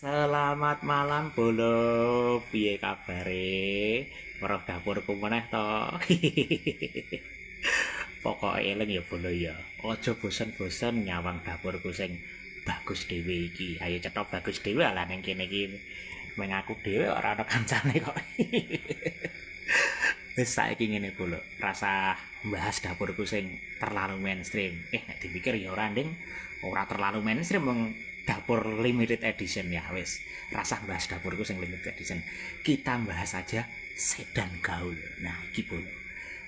Selamat malam Bolo, piye kabare? Weruh dapurku meneh to. Pokoke eling ya Bolo ya. Aja bosen-bosen nyawang dapurku sing bagus dhewe iki. Ayo cetha bagus dhewe ala ning kene iki. Meng aku dhewe ora ana kancane kok. Wis saiki ngene Bolo, rasa bahas dapurku sing terlalu mainstream. Nek dipikir ya ora nding, ora terlalu mainstream wong dapur limited edition ya wis. Rasa bahas dapurku sing limited edition. Kita bahas aja sedan gaul. Nah, iki Bolo.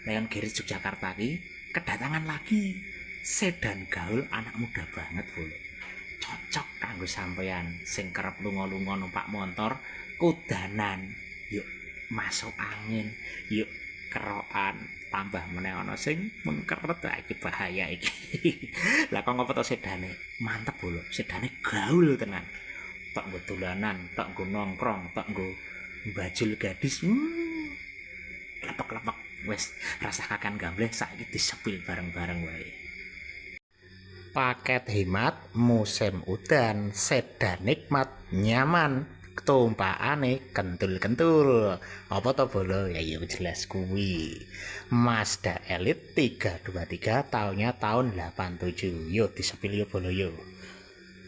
Leon Geris Yogyakarta iki kedatangan lagi sedan gaul anak muda banget Bolo. Cocok kanggo sampeyan sing kerep lunga-lunga numpak motor kudanan. Yuk masuk angin, yuk kerokan, tambah meneh ana sing mengkeret iki bahaya iki. Lah kok ngopo to sedane? Mantep Bolo, sedane gaul tenan. Tok nggo dolanan, tok nggo nongkrong, tok nggo bajul gadis. Lepek-lepek wis rasa kakan gambleh saiki disepil bareng-bareng wae. Paket hemat musim udan, sedan nikmat, nyaman, tumpakane kentul-kentul. Apa to Bolo? Ya jelas kuwi. Mazda Elite 323 tahunnya tahun 87. Yo disepil yo Bolo yo.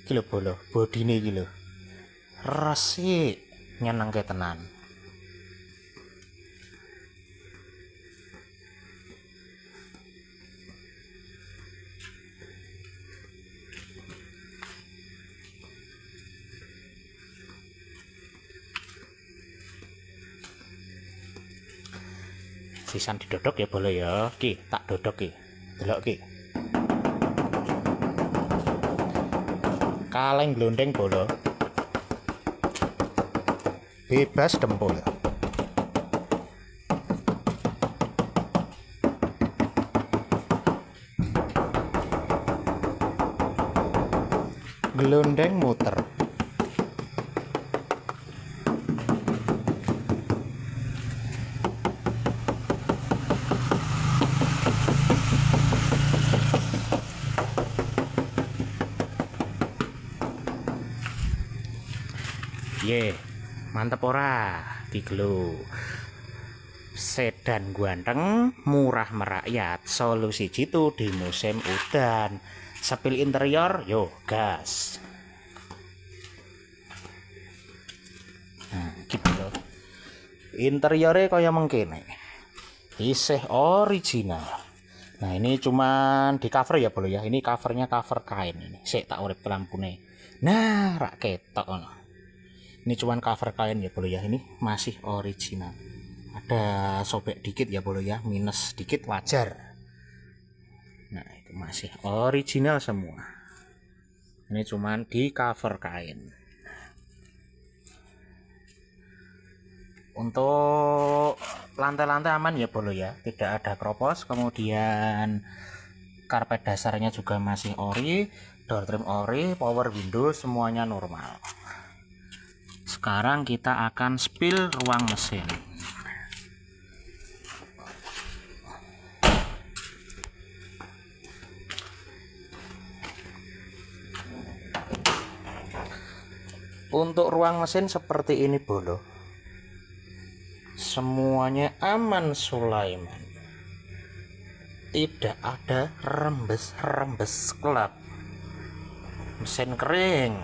Iki lho Bolo, bodine iki lho. Resik, nyenengke tenan. Sisan didodok ya Bolo ya. Ki, tak dodok ki. Delok ki. Kaleng glondeng Bolo. Bebas dempul. Glondeng muter. Mantep ora? Diglo. Sedan ganteng, murah merakyat, solusi jitu di musim udan. Sepil interior, yo gas. Nah, gitu loh. Interiornya kaya mengkene. Isih original. Nah, ini cuman di cover ya Bolo ya. Ini covernya cover kain ini. Sik tak urip lampune. Nah, rak ketok ngono. Ini cuman cover kain ya Bolo ya. Ini masih original. Ada sobek dikit ya Bolo ya, minus dikit wajar. Nah, itu masih original semua. Ini cuman di cover kain. Untuk lantai-lantai aman ya Bolo ya, tidak ada kropos. Kemudian karpet dasarnya juga masih ori, door trim ori, power window semuanya normal. Sekarang kita akan spill ruang mesin. Untuk ruang mesin seperti ini Bolo. Semuanya aman Sulaiman. Tidak ada rembes-rembes klep. Mesin kering.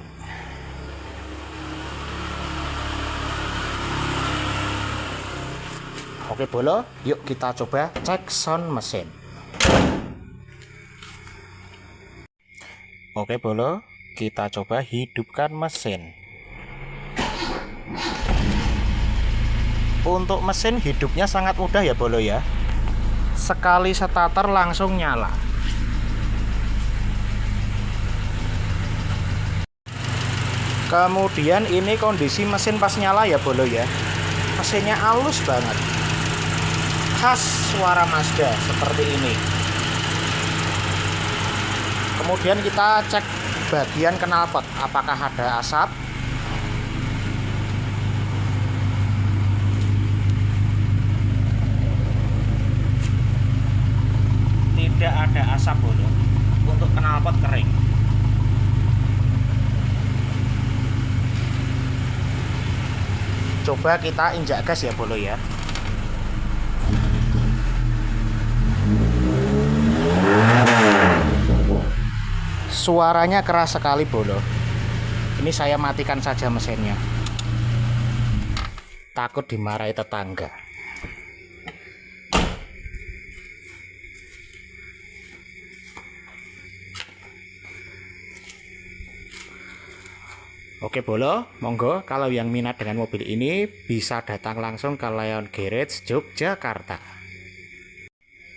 Oke Bolo, yuk kita coba cek sound mesin. Oke Bolo, kita coba hidupkan mesin. Untuk mesin hidupnya sangat mudah ya Bolo ya. Sekali starter langsung nyala. Kemudian ini kondisi mesin pas nyala ya Bolo ya. Mesinnya halus banget. Khas suara Mazda seperti ini. Kemudian kita cek bagian knalpot apakah ada asap. Tidak ada asap Bolo. Untuk knalpot kering. Coba kita injak gas ya Bolo ya. Suaranya keras sekali Bolo. Ini saya matikan saja mesinnya, takut dimarahi tetangga. Oke Bolo, monggo kalau yang minat dengan mobil ini bisa datang langsung ke Leon Garage Yogyakarta.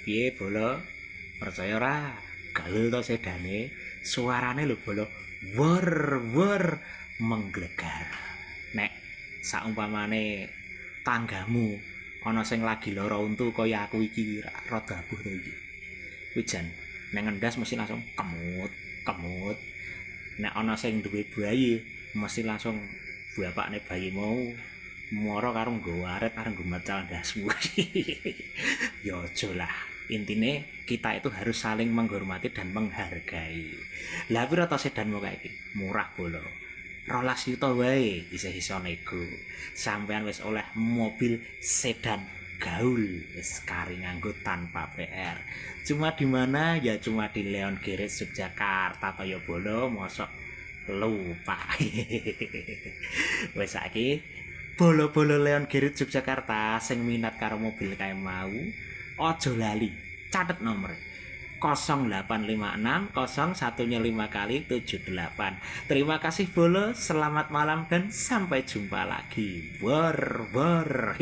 Piye Bolo, percaya ora? Galul to sedane, suarane lho Bolo, wor wor menggelegar. Nek saumpamane tanggamu ana sing lagi lara untu kaya aku iki rada abuh to iki. Wijan nek ngendas mesti langsung kemut kemut. Nek ana sing duwe bayi mesti langsung bapakne bayi mau moro karo nggo aret karo nggo macal ndasmu. Ya aja lah. Intine kita itu harus saling menghormati dan menghargai. Lah piro to sedanmu kae iki? Murah Bolo. 12 juta wae isih-iso nego. Sampean wis oleh mobil sedan gaul wis kari nganggo tanpa PR. Cuma di mana? Ya cuma di Leon Garage Yogyakarta kaya Bolo, mosok lupa. Wis saiki bolo-bolo Leon Garage Yogyakarta sing minat karo mobil kae mau aja lali catet nomor 0856 0105 kali 78. Terima kasih Bolo, selamat malam dan sampai jumpa lagi. Bor bor.